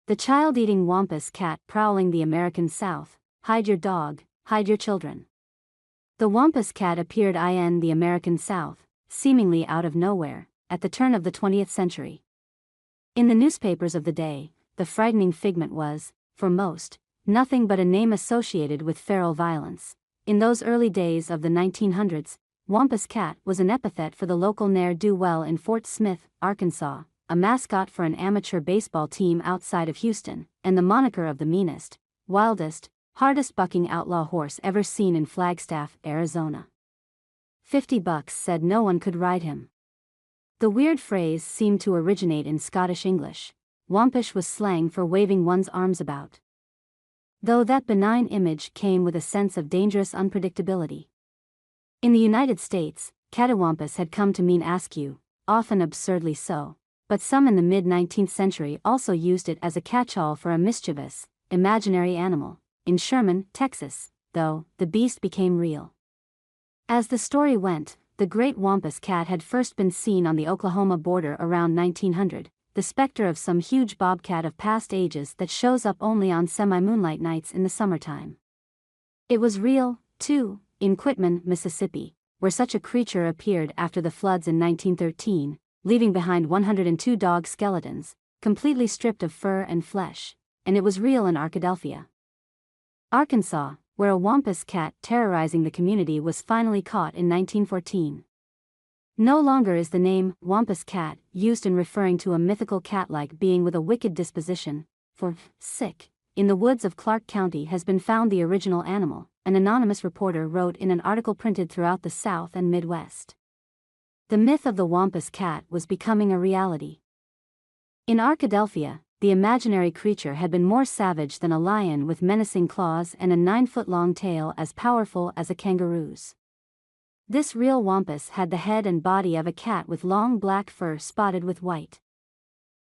The child-eating Wampus cat prowling the American South. Hide your dog, hide your children. The Wampus cat appeared in the American South, seemingly out of nowhere, at the turn of the 20th century. In the newspapers of the day, the frightening figment was, for most, nothing but a name associated with feral violence. In those early days of the 1900s, Wampus cat was an epithet for the local ne'er-do-well in Fort Smith, Arkansas, a mascot for an amateur baseball team outside of Houston, and the moniker of the meanest, wildest, hardest-bucking outlaw horse ever seen in Flagstaff, Arizona. $50 said no one could ride him. The weird phrase seemed to originate in Scottish English. Wampish was slang for waving one's arms about. Though that benign image came with a sense of dangerous unpredictability. In the United States, catawampus had come to mean askew, often absurdly so, but some in the mid-19th century also used it as a catch-all for a mischievous, imaginary animal. In Sherman, Texas, though, the beast became real. As the story went, the great Wampus cat had first been seen on the Oklahoma border around 1900, the specter of some huge bobcat of past ages that shows up only on semi-moonlight nights in the summertime. It was real, too, in Quitman, Mississippi, where such a creature appeared after the floods in 1913, leaving behind 102 dog skeletons, completely stripped of fur and flesh, and it was real in Arkadelphia, Arkansas, where a Wampus cat terrorizing the community was finally caught in 1914. No longer is the name Wampus cat used in referring to a mythical cat-like being with a wicked disposition, for sick. In the woods of Clark County has been found the original animal, an anonymous reporter wrote in an article printed throughout the South and Midwest. The myth of the Wampus cat was becoming a reality. In Arkadelphia, the imaginary creature had been more savage than a lion with menacing claws and a 9-foot-long tail as powerful as a kangaroo's. This real Wampus had the head and body of a cat with long black fur spotted with white.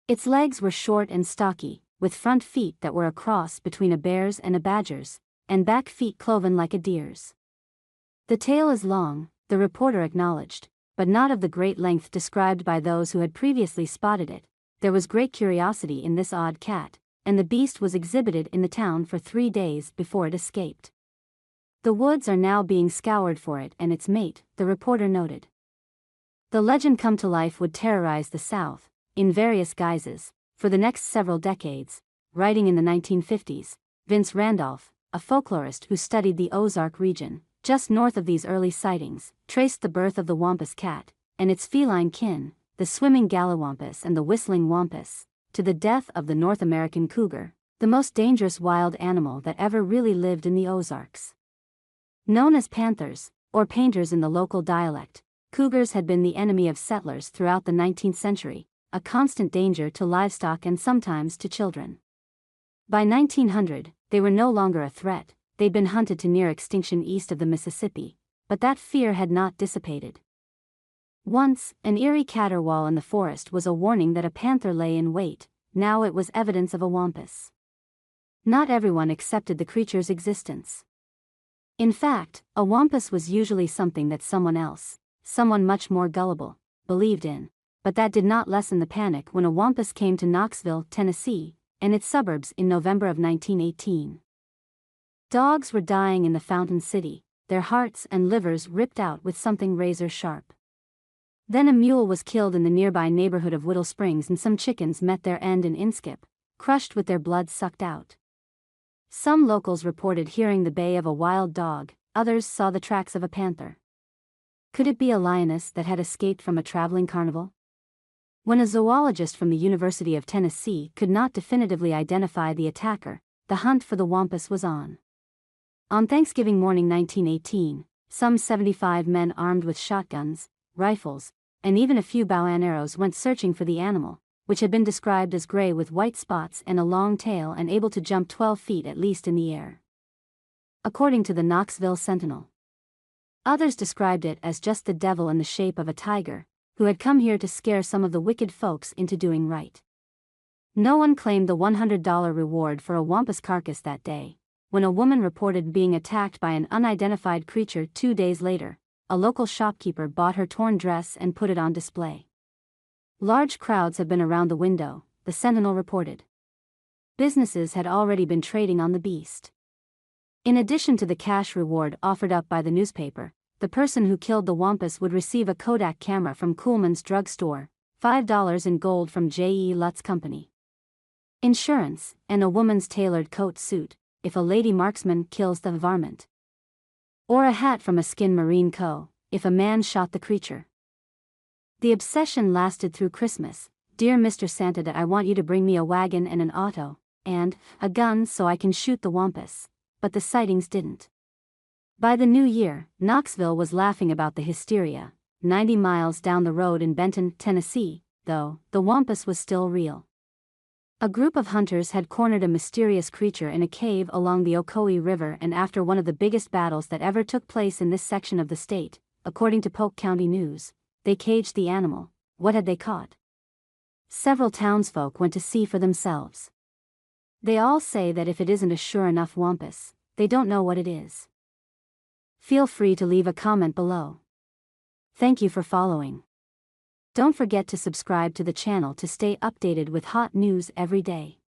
Its legs were short and stocky, with front feet that were a cross between a bear's and a badger's, and back feet cloven like a deer's. The tail is long, the reporter acknowledged, but not of the great length described by those who had previously spotted it. There was great curiosity in this odd cat, and the beast was exhibited in the town for 3 days before it escaped. The woods are now being scoured for it and its mate, the reporter noted. The legend come to life would terrorize the South, in various guises, for the next several decades. Writing in the 1950s, Vince Randolph, a folklorist who studied the Ozark region, just north of these early sightings, traced the birth of the Wampus cat, and its feline kin, the swimming galliwampus and the whistling wampus, to the death of the North American cougar, the most dangerous wild animal that ever really lived in the Ozarks. Known as panthers, or painters in the local dialect, cougars had been the enemy of settlers throughout the 19th century, a constant danger to livestock and sometimes to children. By 1900, they were no longer a threat. They'd been hunted to near extinction east of the Mississippi, but that fear had not dissipated. Once, an eerie caterwaul in the forest was a warning that a panther lay in wait. Now it was evidence of a Wampus. Not everyone accepted the creature's existence. In fact, a Wampus was usually something that someone else, someone much more gullible, believed in, but that did not lessen the panic when a Wampus came to Knoxville, Tennessee, and its suburbs in November of 1918. Dogs were dying in the Fountain City, their hearts and livers ripped out with something razor-sharp. Then a mule was killed in the nearby neighborhood of Whittle Springs and some chickens met their end in Inskip, crushed with their blood sucked out. Some locals reported hearing the bay of a wild dog, others saw the tracks of a panther. Could it be a lioness that had escaped from a traveling carnival? When a zoologist from the University of Tennessee could not definitively identify the attacker, the hunt for the Wampus was on. On Thanksgiving morning 1918, some 75 men armed with shotguns, rifles, and even a few bow and arrows went searching for the animal, which had been described as gray with white spots and a long tail and able to jump 12 feet at least in the air. According to the Knoxville Sentinel. Others described it as just the devil in the shape of a tiger, who had come here to scare some of the wicked folks into doing right. No one claimed the $100 reward for a Wampus carcass that day. When a woman reported being attacked by an unidentified creature 2 days later, a local shopkeeper bought her torn dress and put it on display. Large crowds have been around the window, the Sentinel reported. businesses had already been trading on the beast. In addition to the cash reward offered up by the newspaper, the person who killed the Wampus would receive a Kodak camera from Kuhlman's drug store, $5 in gold from J.E. Lutz Company, insurance, and a woman's tailored coat suit, if a lady marksman kills the varmint. Or a hat from a Skin Marine Co., if a man shot the creature. The obsession lasted through Christmas. Dear Mr. Santa, I want you to bring me a wagon and an auto, and a gun so I can shoot the Wampus. But the sightings didn't. By the new year, Knoxville was laughing about the hysteria. 90 miles down the road in Benton, Tennessee, though, the Wampus was still real. A group of hunters had cornered a mysterious creature in a cave along the Ocoee River, and after one of the biggest battles that ever took place in this section of the state, according to Polk County News, they caged the animal. What had they caught? Several townsfolk went to see for themselves. They all say that if it isn't a sure enough Wampus, they don't know what it is. Feel free to leave a comment below. Thank you for following. Don't forget to subscribe to the channel to stay updated with hot news every day.